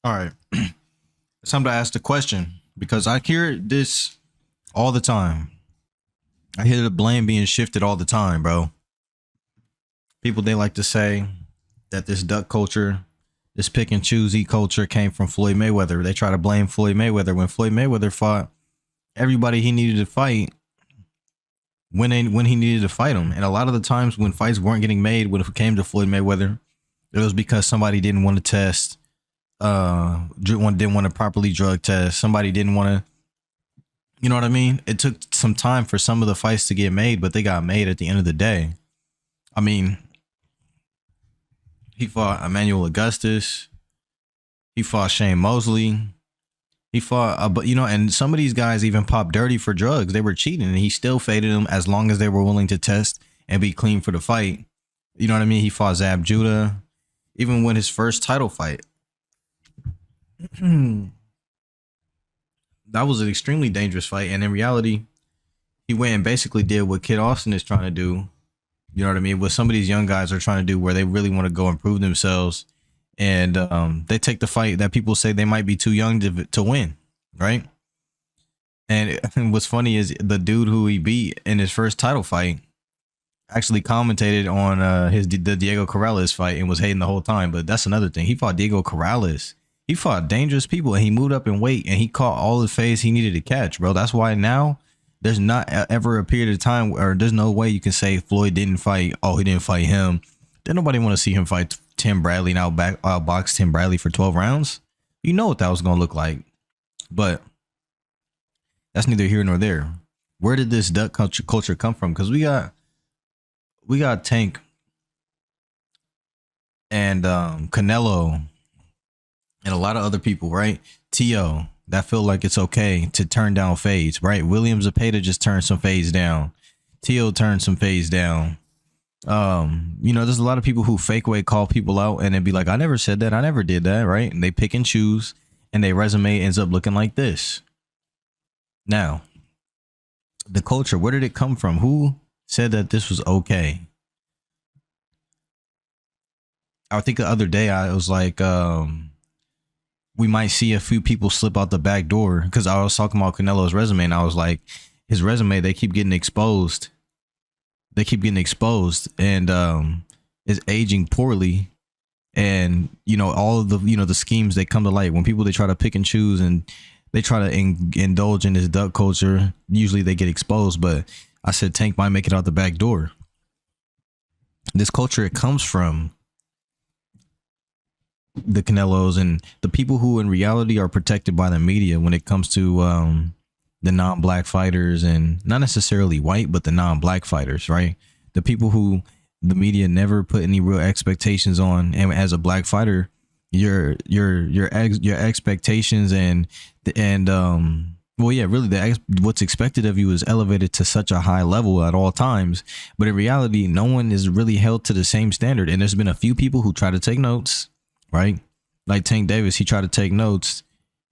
All right. It's time to ask the question because I hear this all the time. I hear the blame being shifted all the time, bro. People, they like to say that this duck culture, this pick and choosy culture came from Floyd Mayweather. They try to blame Floyd Mayweather when Floyd Mayweather fought everybody he needed to fight when he needed to fight him. And a lot of the times when fights weren't getting made when it came to Floyd Mayweather, it was because somebody didn't want to test didn't want to properly drug test. Somebody didn't want to, you know what I mean? It took some time for some of the fights to get made, but they got made at the end of the day. I mean, he fought Emmanuel Augustus. He fought Shane Mosley. He fought, but and some of these guys even popped dirty for drugs. They were cheating, and he still faded them as long as they were willing to test and be clean for the fight. You know what I mean? He fought Zab Judah, even when his first title fight. That was an extremely dangerous fight, and in reality, he went and basically did what Kid Austin is trying to do. You know what I mean? What some of these young guys are trying to do, where they really want to go improve themselves, and they take the fight that people say they might be too young to win, right? And what's funny is the dude who he beat in his first title fight actually commentated on the Diego Corrales fight and was hating the whole time. But that's another thing. He fought Diego Corrales. He fought dangerous people, and he moved up in weight, and he caught all the phase he needed to catch, bro. That's why now there's not ever a period of time, or there's no way you can say Floyd didn't fight. Oh, he didn't fight him. Then nobody want to see him fight Tim Bradley and outbox Tim Bradley for 12 rounds. You know what that was gonna look like. But that's neither here nor there. Where did this duck culture come from? Because we got Tank and Canelo and a lot of other people, right? T.O. that feel like it's okay to turn down fades, right? William Zepeda just turned some fades down. T.O. turned some fades down. There's a lot of people who fake way call people out and then be like, I never said that. I never did that, right? And they pick and choose, and their resume ends up looking like this. Now, the culture, where did it come from? Who said that this was okay? I think the other day I was like, we might see a few people slip out the back door, because I was talking about Canelo's resume, and I was like, his resume, they keep getting exposed. And is aging poorly. And all of the schemes, they come to light when people, they try to pick and choose, and they try to indulge in this duck culture. Usually they get exposed, but I said Tank might make it out the back door. This culture, it comes from the Canelos and the people who in reality are protected by the media when it comes to the non-black fighters, and not necessarily white, but the non-black fighters, right? The people who the media never put any real expectations on, and as a black fighter, your expectations and really what's expected of you is elevated to such a high level at all times. But in reality, no one is really held to the same standard, and there's been a few people who try to take notes, right? Like Tank Davis, he tried to take notes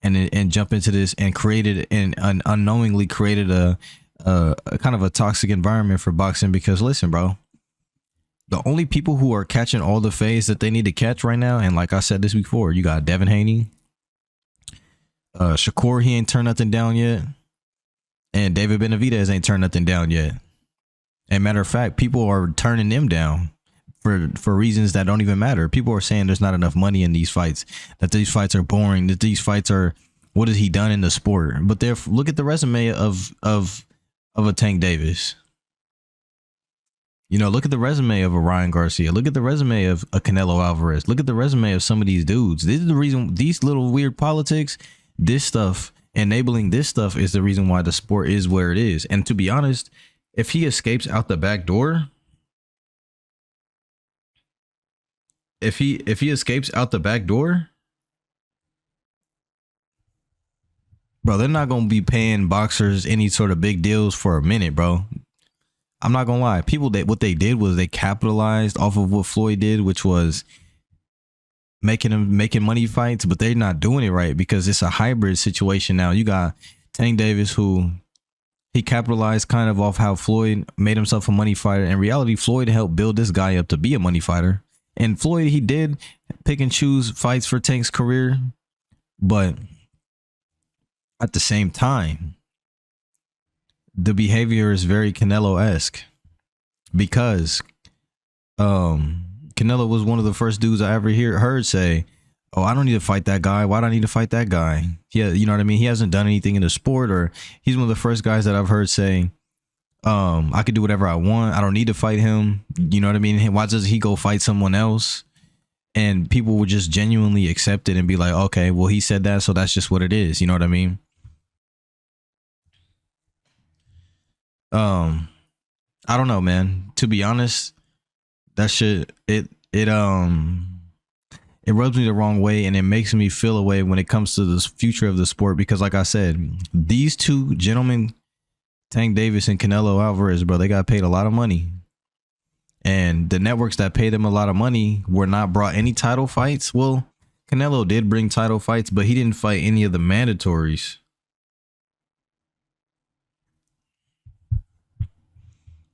and jump into this and created and unknowingly created a kind of a toxic environment for boxing. Because listen, bro, the only people who are catching all the phase that they need to catch right now, and like I said this before, you got Devin Haney, Shakur, he ain't turned nothing down yet, and David Benavidez ain't turned nothing down yet. And matter of fact, people are turning them down for reasons that don't even matter. People are saying there's not enough money in these fights, that these fights are boring, that these fights are, what has he done in the sport? But look at the resume of a Tank Davis. Look at the resume of a Ryan Garcia. Look at the resume of a Canelo Alvarez. Look at the resume of some of these dudes. This is the reason, these little weird politics, this stuff, enabling this stuff is the reason why the sport is where it is. And to be honest, if he escapes out the back door, if he escapes out the back door, bro, they're not gonna be paying boxers any sort of big deals for a minute, bro. I'm not gonna lie. People, what they did was they capitalized off of what Floyd did, which was making money fights, but they're not doing it right because it's a hybrid situation now. You got Tank Davis, who he capitalized kind of off how Floyd made himself a money fighter. In reality, Floyd helped build this guy up to be a money fighter. And Floyd, he did pick and choose fights for Tank's career, But at the same time, the behavior is very Canelo-esque because Canelo was one of the first dudes I ever heard say, "Oh, I don't need to fight that guy. Why do I need to fight that guy?" Yeah, you know what I mean? He hasn't done anything in the sport, or he's one of the first guys that I've heard say, I could do whatever I want. I don't need to fight him. You know what I mean? Why doesn't he go fight someone else? And people would just genuinely accept it and be like, okay, well, he said that, so that's just what it is. You know what I mean? Um, I don't know, man. To be honest, that shit it rubs me the wrong way, and it makes me feel a way when it comes to the future of the sport. Because, like I said, these two gentlemen, Tank Davis and Canelo Alvarez, bro, they got paid a lot of money. And the networks that pay them a lot of money were not brought any title fights. Well, Canelo did bring title fights, but he didn't fight any of the mandatories.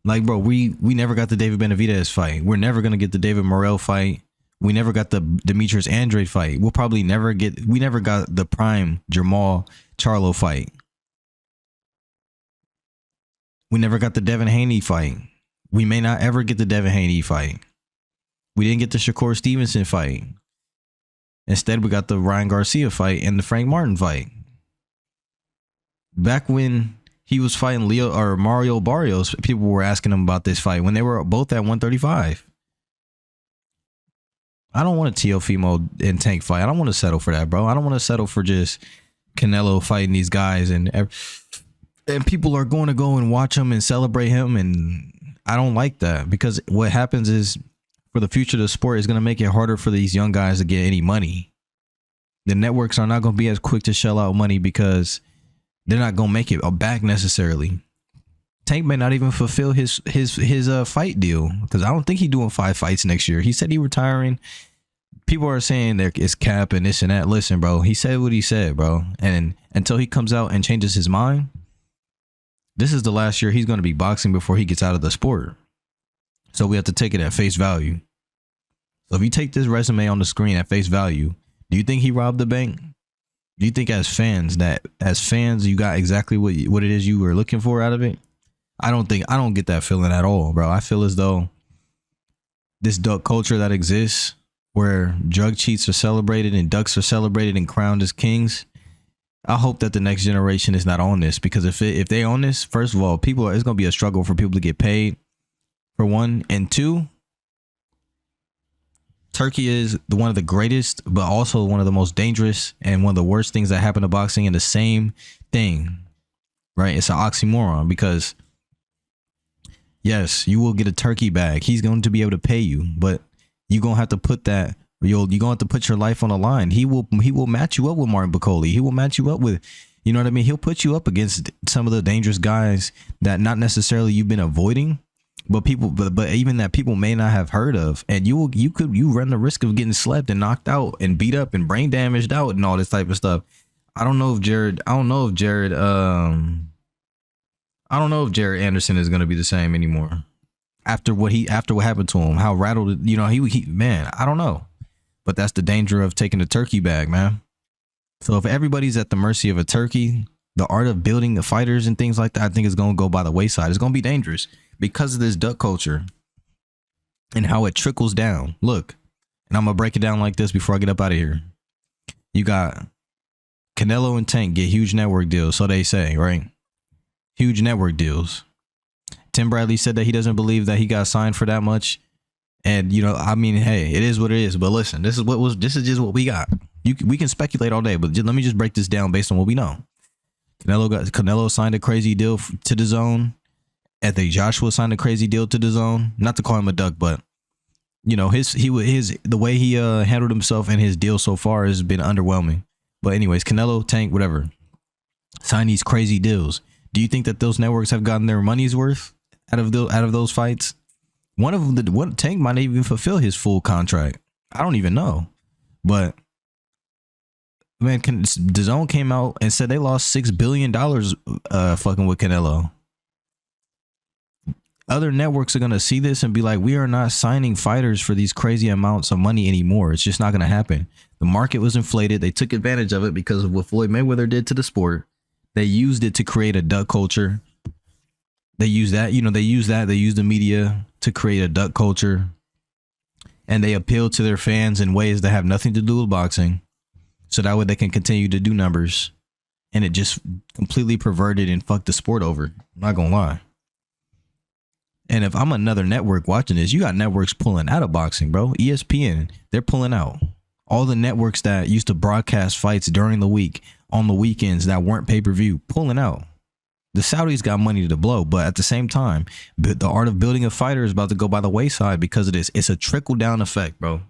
Like, bro, we never got the David Benavidez fight. We're never gonna get the David Morrell fight. We never got the Demetrius Andrade fight. We'll probably never get. We never got the prime Jamal Charlo fight. We never got the Devin Haney fight. We may not ever get the Devin Haney fight. We didn't get the Shakur Stevenson fight. Instead, we got the Ryan Garcia fight and the Frank Martin fight. Back when he was fighting Leo or Mario Barrios, people were asking him about this fight when they were both at 135. I don't want a Teofimo and Tank fight. I don't want to settle for that, bro. I don't want to settle for just Canelo fighting these guys and people are going to go and watch him and celebrate him, and I don't like that, because what happens is, for the future of the sport, is going to make it harder for these young guys to get any money. The networks are not going to be as quick to shell out money because they're not going to make it back necessarily. Tank may not even fulfill his fight deal, because I don't think he's doing 5 fights next year. He said he's retiring. People are saying there is cap and this and that. Listen, bro, he said what he said, bro. And until he comes out and changes his mind, this is the last year he's going to be boxing before he gets out of the sport. So we have to take it at face value. So if you take this resume on the screen at face value, do you think he robbed the bank? Do you think as fans you got exactly what it is you were looking for out of it? I don't get that feeling at all, bro. I feel as though this duck culture that exists, where drug cheats are celebrated and ducks are celebrated and crowned as kings, I hope that the next generation is not on this, because if they own this, first of all, it's going to be a struggle for people to get paid, for one, and two, Turkey is one of the greatest, but also one of the most dangerous and one of the worst things that happen to boxing in the same thing, right? It's an oxymoron, because yes, you will get a turkey bag. He's going to be able to pay you, but you're going to have to put that. You're going to have to put your life on the line. He will match you up with Martin Bacoli. He will match you up with, you know what I mean? He'll put you up against some of the dangerous guys that not necessarily you've been avoiding, but even that people may not have heard of. And you run the risk of getting slept and knocked out and beat up and brain damaged out and all this type of stuff. I don't know if Jared Anderson is going to be the same anymore after what happened to him. How rattled, he man, I don't know. But that's the danger of taking the turkey bag, man. So if everybody's at the mercy of a turkey, the art of building the fighters and things like that, I think is going to go by the wayside. It's going to be dangerous because of this duck culture and how it trickles down. Look, and I'm going to break it down like this before I get up out of here. You got Canelo and Tank get huge network deals, so they say, right? Huge network deals. Tim Bradley said that he doesn't believe that he got signed for that much. And, I mean, hey, it is what it is. But listen, this is just what we got. We can speculate all day, but let me just break this down based on what we know. Canelo signed a crazy deal to the zone. Anthony Joshua signed a crazy deal to the zone. Not to call him a duck, but the way he handled himself and his deal so far has been underwhelming. But anyways, Canelo, Tank, whatever, sign these crazy deals. Do you think that those networks have gotten their money's worth out of those fights? Tank might not even fulfill his full contract. I don't even know. But man, DAZN came out and said they lost $6 billion fucking with Canelo. other networks are going to see this and be like, we are not signing fighters for these crazy amounts of money anymore. It's just not going to happen. The market was inflated. They took advantage of it because of what Floyd Mayweather did to the sport. They used it to create a duck culture. They use that, they use the media to create a duck culture. And they appeal to their fans in ways that have nothing to do with boxing. So that way they can continue to do numbers. And it just completely perverted and fucked the sport over. I'm not going to lie. And if I'm another network watching this, you got networks pulling out of boxing, bro. ESPN, they're pulling out. All the networks that used to broadcast fights during the week, on the weekends that weren't pay-per-view, pulling out. The Saudis got money to blow, but at the same time, the art of building a fighter is about to go by the wayside because of this. It's a trickle-down effect, bro.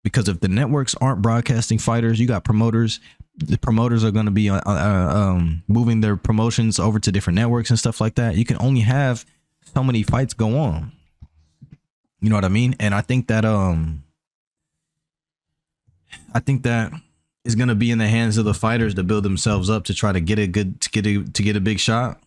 Because if the networks aren't broadcasting fighters, you got promoters. The promoters are going to be moving their promotions over to different networks and stuff like that. You can only have so many fights go on. You know what I mean? And I think that is going to be in the hands of the fighters to build themselves up to try to get a big shot.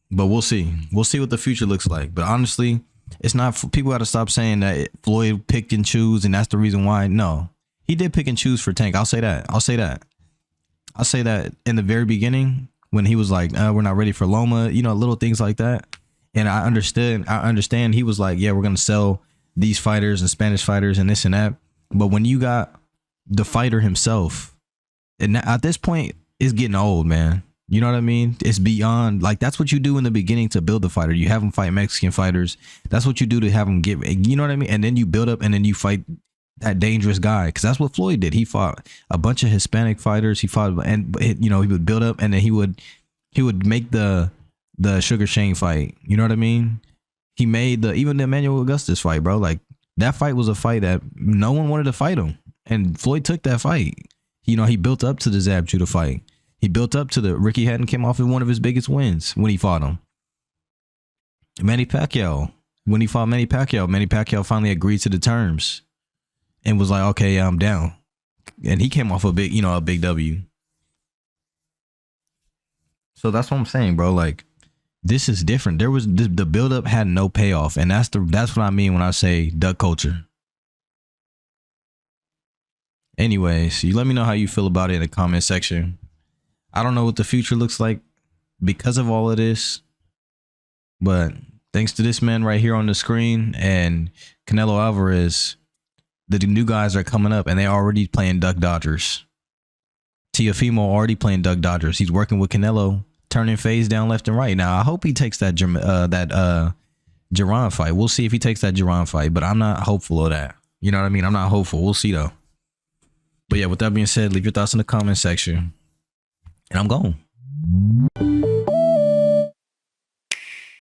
But we'll see. We'll see what the future looks like. But honestly, it's not. People got to stop saying that Floyd picked and choose, and that's the reason why. No, he did pick and choose for Tank. I'll say that in the very beginning when he was like, we're not ready for Loma, little things like that. And I understand he was like, yeah, we're going to sell these fighters and Spanish fighters and this and that. But when you got the fighter himself, and at this point, it's getting old, man. You know what I mean? It's beyond, like, that's what you do in the beginning to build the fighter. You have them fight Mexican fighters. That's what you do to have them get, you know what I mean? And then you build up and then you fight that dangerous guy. Because that's what Floyd did. He fought a bunch of Hispanic fighters. He fought, and he would build up and then he would make the Sugar Shane fight. You know what I mean? He made even the Emmanuel Augustus fight, bro. Like, that fight was a fight that no one wanted to fight him. And Floyd took that fight. He built up to the Zab Judah fight. He built up to the Ricky Hatton came off in one of his biggest wins when he fought him. Manny Pacquiao. When he fought Manny Pacquiao finally agreed to the terms and was like, okay, I'm down. And he came off a big W. So that's what I'm saying, bro. Like, this is different. There was the buildup had no payoff. And that's what I mean when I say duck culture. Anyways, you let me know how you feel about it in the comment section. I don't know what the future looks like because of all of this, but thanks to this man right here on the screen and Canelo Alvarez, the new guys are coming up and they're already playing Duck Dodgers. Teofimo already playing Duck Dodgers. He's working with Canelo, turning phase down left and right. Now, I hope he takes that Jaron fight. We'll see if he takes that Jaron fight, but I'm not hopeful of that. You know what I mean? I'm not hopeful. We'll see, though. But yeah, with that being said, leave your thoughts in the comment section. And I'm gone.